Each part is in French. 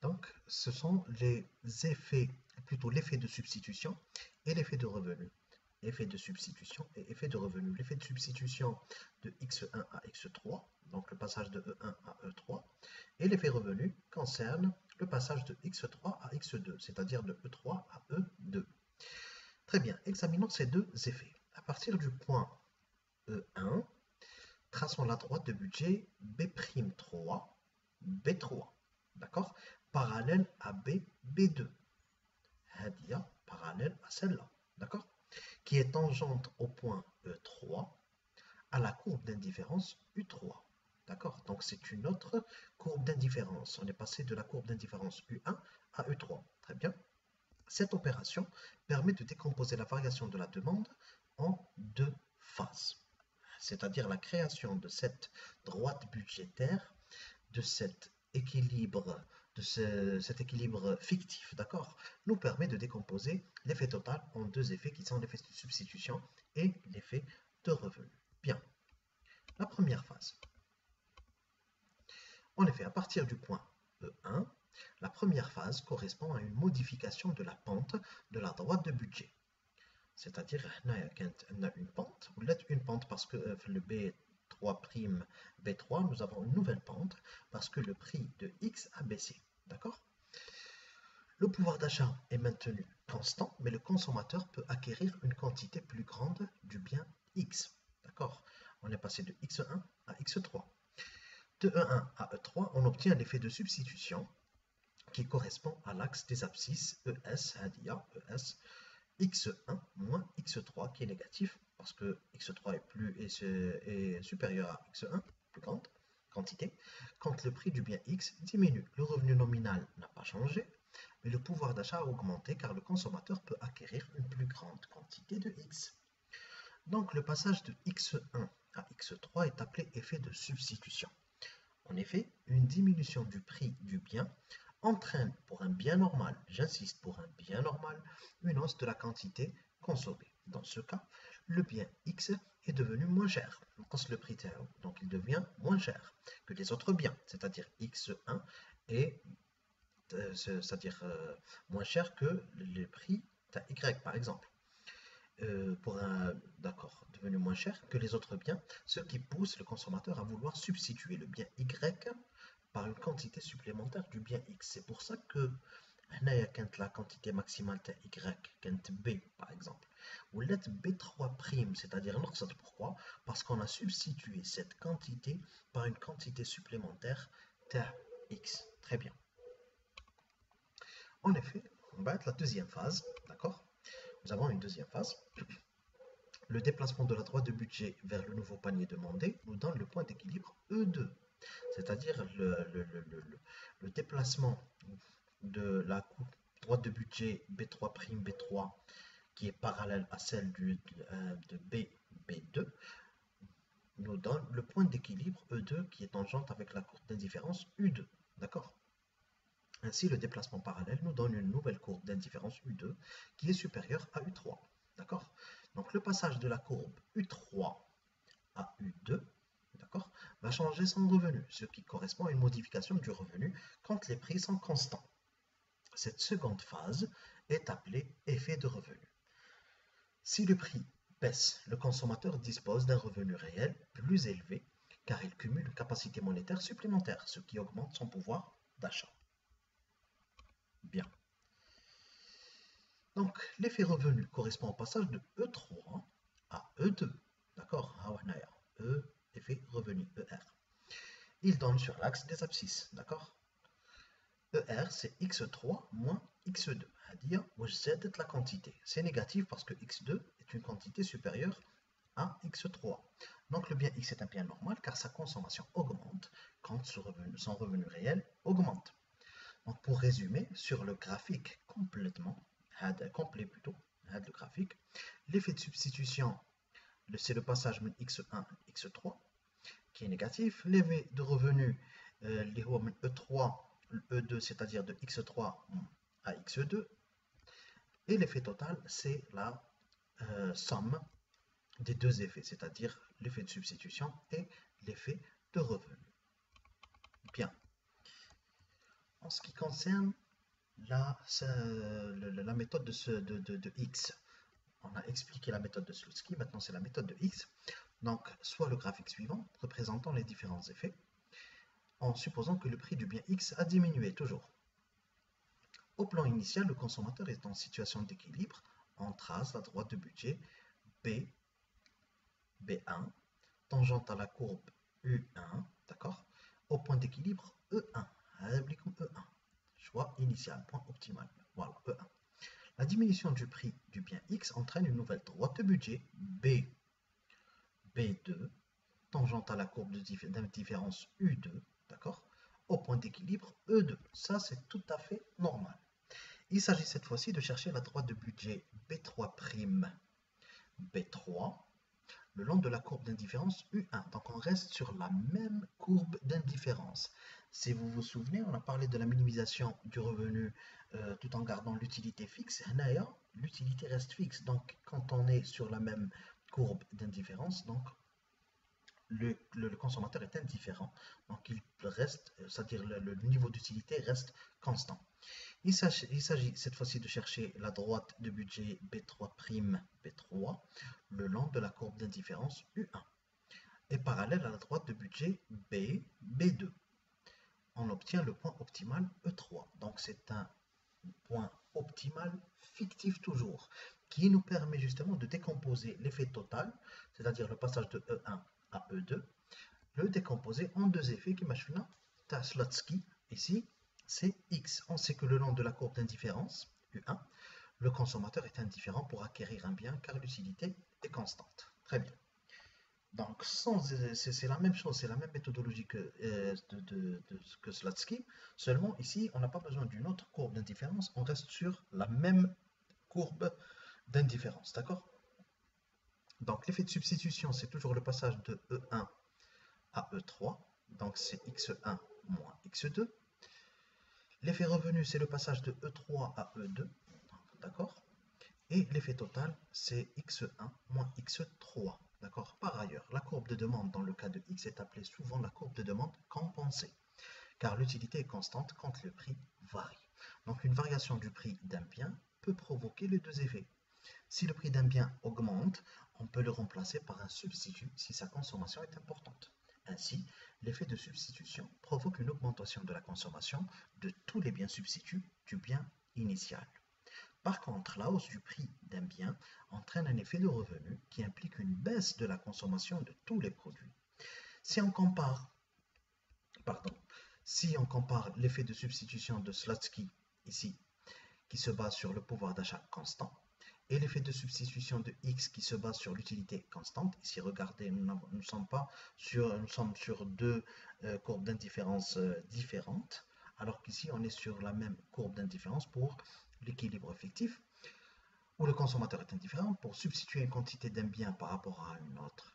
Donc, ce sont les effets, plutôt l'effet de substitution et l'effet de revenu. Effet de substitution et effet de revenu. L'effet de substitution de x1 à x3, donc le passage de E1 à E3, et l'effet revenu concerne le passage de x3 à x2, c'est-à-dire de E3 à E2. Très bien, examinons ces deux effets. À partir du point E1, traçons la droite de budget B'3, B3, d'accord? Parallèle à B, B2. Hadia, parallèle à celle-là, d'accord? Qui est tangente au point E3 à la courbe d'indifférence U3. D'accord? Donc c'est une autre courbe d'indifférence. On est passé de la courbe d'indifférence U1 à U3. Très bien. Cette opération permet de décomposer la variation de la demande en deux phases. C'est-à-dire la création de cette droite budgétaire, de cet équilibre, cet équilibre fictif, d'accord, nous permet de décomposer l'effet total en deux effets qui sont l'effet de substitution et l'effet de revenu. Bien, la première phase. En effet, à partir du point E1, la première phase correspond à une modification de la pente de la droite de budget. C'est-à-dire, on a une pente, ou une pente parce que le B3', B3, nous avons une nouvelle pente parce que le prix de X a baissé. D'accord? Le pouvoir d'achat est maintenu constant, mais le consommateur peut acquérir une quantité plus grande du bien X. D'accord? On est passé de X1 à X3. De E1 à E3, on obtient l'effet de substitution qui correspond à l'axe des abscisses ES, ES, x1 moins x3 qui est négatif parce que x3 est supérieur à x1, plus grande quantité, quand le prix du bien x diminue. Le revenu nominal n'a pas changé, mais le pouvoir d'achat a augmenté car le consommateur peut acquérir une plus grande quantité de x. Donc le passage de x1 à x3 est appelé effet de substitution. En effet, une diminution du prix du bien entraîne pour un bien normal, j'insiste pour un bien normal, une hausse de la quantité consommée. Dans ce cas, le bien X est devenu moins cher. Le prix est haut, donc il devient moins cher que les autres biens, c'est-à-dire X1 est moins cher que le prix Y par exemple. D'accord, devenu moins cher que les autres biens, ce qui pousse le consommateur à vouloir substituer le bien Y par une quantité supplémentaire du bien X. C'est pour ça que la quantité maximale de Y, quand B par exemple, ou let B3', c'est-à-dire pourquoi? Parce qu'on a substitué cette quantité par une quantité supplémentaire de X. Très bien. En effet, on va être la deuxième phase, d'accord? Nous avons une deuxième phase. Le déplacement de la droite de budget vers le nouveau panier demandé nous donne le point d'équilibre E2, c'est-à-dire le déplacement de la droite de budget B3', B3 qui est parallèle à celle de B, B2 nous donne le point d'équilibre E2 qui est tangente avec la courbe d'indifférence U2. D'accord? Ainsi, le déplacement parallèle nous donne une nouvelle courbe d'indifférence U2 qui est supérieure à U3. D'accord? Donc le passage de la courbe U3 à U2, d'accord, va changer son revenu, ce qui correspond à une modification du revenu quand les prix sont constants. Cette seconde phase est appelée effet de revenu. Si le prix baisse, le consommateur dispose d'un revenu réel plus élevé car il cumule une capacité monétaire supplémentaire, ce qui augmente son pouvoir d'achat. Bien. Donc, l'effet revenu correspond au passage de E3 à E2. D'accord? E, effet revenu, ER. Il donne sur l'axe des abscisses. D'accord? ER, c'est x3 moins x2. C'est-à-dire, c'est la quantité. C'est négatif parce que x2 est une quantité supérieure à x3. Donc, le bien x est un bien normal car sa consommation augmente quand son revenu réel augmente. Donc, pour résumer, sur le graphique complet plutôt, le graphique, l'effet de substitution, c'est le passage de x1 à x3 qui est négatif. L'effet de revenu, E3, E2, c'est-à-dire de x3 à x2. Et l'effet total, c'est la somme des deux effets, c'est-à-dire l'effet de substitution et l'effet de revenu. Bien. En ce qui concerne la méthode de X, on a expliqué la méthode de Slutsky, maintenant c'est la méthode de X. Donc, soit le graphique suivant, représentant les différents effets, en supposant que le prix du bien X a diminué toujours. Au plan initial, le consommateur est en situation d'équilibre. On trace la droite de budget B, B1, tangente à la courbe U1, d'accord, au point d'équilibre E1, comme E1, choix initial, point optimal, voilà, E1. La diminution du prix du bien X entraîne une nouvelle droite de budget B, B2, tangente à la courbe d'indifférence U2, d'accord, au point d'équilibre E2. Ça, c'est tout à fait normal. Il s'agit cette fois-ci de chercher la droite de budget B3', B3, le long de la courbe d'indifférence U1. Donc on reste sur la même courbe d'indifférence. Si vous vous souvenez, on a parlé de la minimisation du revenu tout en gardant l'utilité fixe. L'utilité reste fixe. Donc quand on est sur la même courbe d'indifférence, donc le consommateur est indifférent. Donc il reste, c'est-à-dire le niveau d'utilité reste constant. Il s'agit cette fois-ci de chercher la droite de budget B3', B3, le long de la courbe d'indifférence U1, et parallèle à la droite de budget B, B2. On obtient le point optimal E3. Donc c'est un point optimal fictif toujours, qui nous permet justement de décomposer l'effet total, c'est-à-dire le passage de E1 à E2, le décomposer en deux effets qui marchent là, Slutsky, ici, c'est X. On sait que le long de la courbe d'indifférence, U1, le consommateur est indifférent pour acquérir un bien car l'utilité est constante. Très bien. Donc, c'est la même chose, c'est la même méthodologie que Slutsky, seulement ici, on n'a pas besoin d'une autre courbe d'indifférence, on reste sur la même courbe d'indifférence, d'accord? Donc, l'effet de substitution, c'est toujours le passage de E1 à E3, donc c'est X1 moins X2. L'effet revenu, c'est le passage de E3 à E2, d'accord? Et l'effet total, c'est X1 moins X3, d'accord? Par ailleurs, la courbe de demande dans le cas de X est appelée souvent la courbe de demande compensée, car l'utilité est constante quand le prix varie. Donc une variation du prix d'un bien peut provoquer les deux effets. Si le prix d'un bien augmente, on peut le remplacer par un substitut si sa consommation est importante. Ainsi, l'effet de substitution provoque une augmentation de la consommation de tous les biens substituts du bien initial. Par contre, la hausse du prix d'un bien entraîne un effet de revenu qui implique une baisse de la consommation de tous les produits. Si on compare l'effet de substitution de Slutsky ici, qui se base sur le pouvoir d'achat constant, et l'effet de substitution de X qui se base sur l'utilité constante. Ici, regardez, nous sommes sur deux courbes d'indifférence différentes, alors qu'ici, on est sur la même courbe d'indifférence pour l'équilibre fictif, où le consommateur est indifférent. Pour substituer une quantité d'un bien par rapport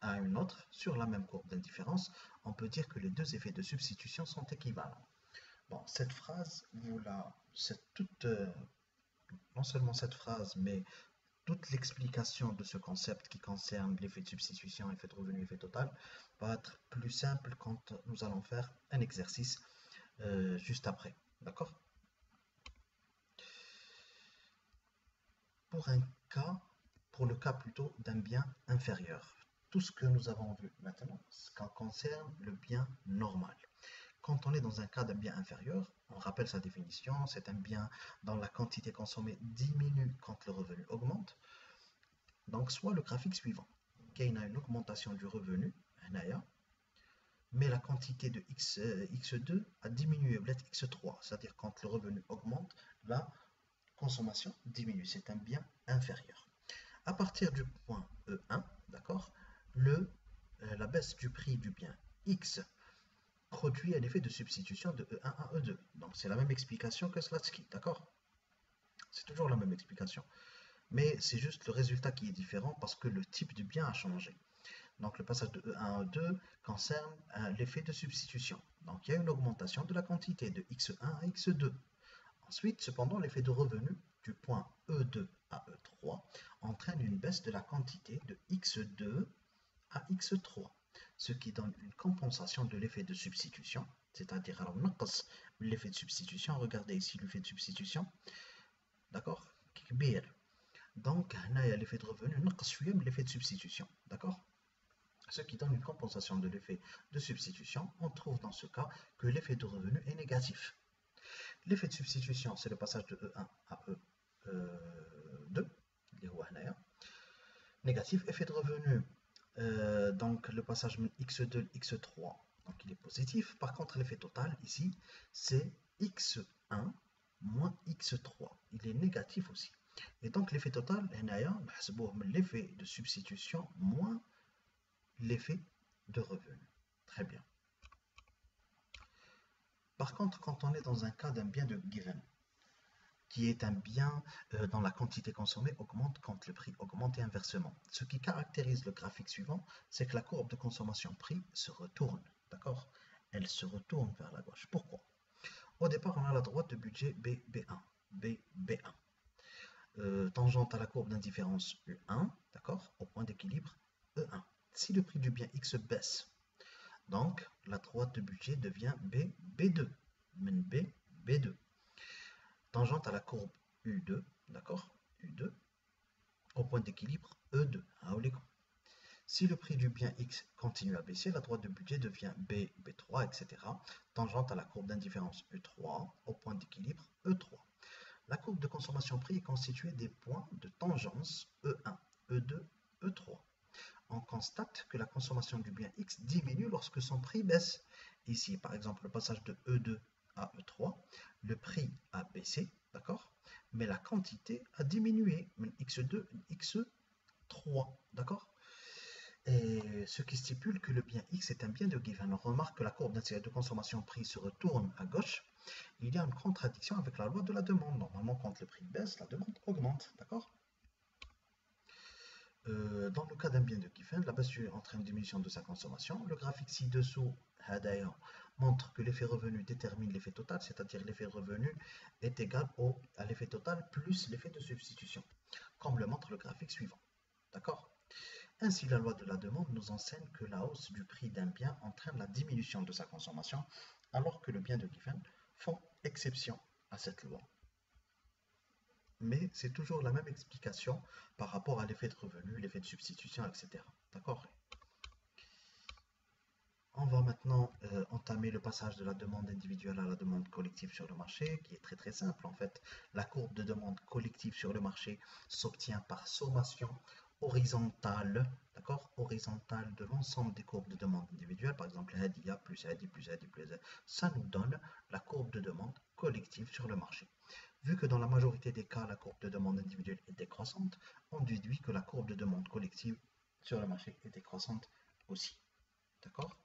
à une autre sur la même courbe d'indifférence, on peut dire que les deux effets de substitution sont équivalents. Bon, cette phrase, non seulement cette phrase, mais toute l'explication de ce concept qui concerne l'effet de substitution, effet de revenu, effet total, va être plus simple quand nous allons faire un exercice juste après. D'accord? Pour le cas plutôt d'un bien inférieur. Tout ce que nous avons vu maintenant, ce qui concerne le bien normal. Quand on est dans un cas d'un bien inférieur, on rappelle sa définition, c'est un bien dont la quantité consommée diminue quand le revenu augmente. Donc, soit le graphique suivant, il y a une augmentation du revenu, mais la quantité de X2 a diminué, X3, c'est-à-dire quand le revenu augmente, la consommation diminue, c'est un bien inférieur. À partir du point E1, d'accord, la baisse du prix du bien X produit un effet de substitution de E1 à E2. Donc c'est la même explication que Slutsky, d'accord? C'est toujours la même explication. Mais c'est juste le résultat qui est différent parce que le type du bien a changé. Donc le passage de E1 à E2 concerne l'effet de substitution. Donc il y a une augmentation de la quantité de X1 à X2. Ensuite, cependant, l'effet de revenu du point E2 à E3 entraîne une baisse de la quantité de X2 à X3, ce qui donne une compensation de l'effet de substitution, c'est-à-dire alors نقص l'effet de substitution. Regardez ici l'effet de substitution, d'accord, كبير. Donc هنايا l'effet de revenu نقص شوية من l'effet de substitution, d'accord, ce qui donne une compensation de l'effet de substitution. On trouve dans ce cas que l'effet de revenu est négatif. L'effet de substitution, c'est le passage de E1 à E2, négatif. Effet de revenu, donc le passage de x2 à x3, donc il est positif. Par contre, l'effet total ici, c'est x1 moins x3, il est négatif aussi. Et donc l'effet total, l'effet de substitution moins l'effet de revenu. Très bien. Par contre, quand on est dans un cas d'un bien de given, qui est un bien dont la quantité consommée augmente quand le prix augmente et inversement. Ce qui caractérise le graphique suivant, c'est que la courbe de consommation-prix se retourne, d'accord? Elle se retourne vers la gauche. Pourquoi? Au départ, on a la droite de budget BB1, tangente à la courbe d'indifférence U1, d'accord, au point d'équilibre E1. Si le prix du bien X baisse, donc la droite de budget devient B2, B2, tangente à la courbe U2, d'accord, U2, au point d'équilibre E2. Si le prix du bien X continue à baisser, la droite de budget devient B3, etc., tangente à la courbe d'indifférence U3, au point d'équilibre E3. La courbe de consommation-prix est constituée des points de tangence E1, E2, E3. On constate que la consommation du bien X diminue lorsque son prix baisse. Ici, par exemple, le passage de E2 à E3, le prix a baissé, d'accord, mais la quantité a diminué, X2, X3, d'accord. Et ce qui stipule que le bien X est un bien de given. On remarque que la courbe de consommation-prix se retourne à gauche. Il y a une contradiction avec la loi de la demande. Normalement, quand le prix baisse, la demande augmente, d'accord. Dans le cas d'un bien de given, la baisse entraîne une diminution de sa consommation. Le graphique ci-dessous montre que l'effet revenu détermine l'effet total, c'est-à-dire l'effet revenu est égal à l'effet total plus l'effet de substitution, comme le montre le graphique suivant. D'accord? Ainsi, la loi de la demande nous enseigne que la hausse du prix d'un bien entraîne la diminution de sa consommation, alors que le bien de given font exception à cette loi. Mais c'est toujours la même explication par rapport à l'effet de revenu, l'effet de substitution, etc. D'accord? On va maintenant entamer le passage de la demande individuelle à la demande collective sur le marché, qui est très très simple en fait. La courbe de demande collective sur le marché s'obtient par sommation horizontale, d'accord, horizontale de l'ensemble des courbes de demande individuelle, par exemple Hadia plus Hadi plus Hadi plus Hadi, ça nous donne la courbe de demande collective sur le marché. Vu que dans la majorité des cas, la courbe de demande individuelle est décroissante, on déduit que la courbe de demande collective sur le marché est décroissante aussi. D'accord?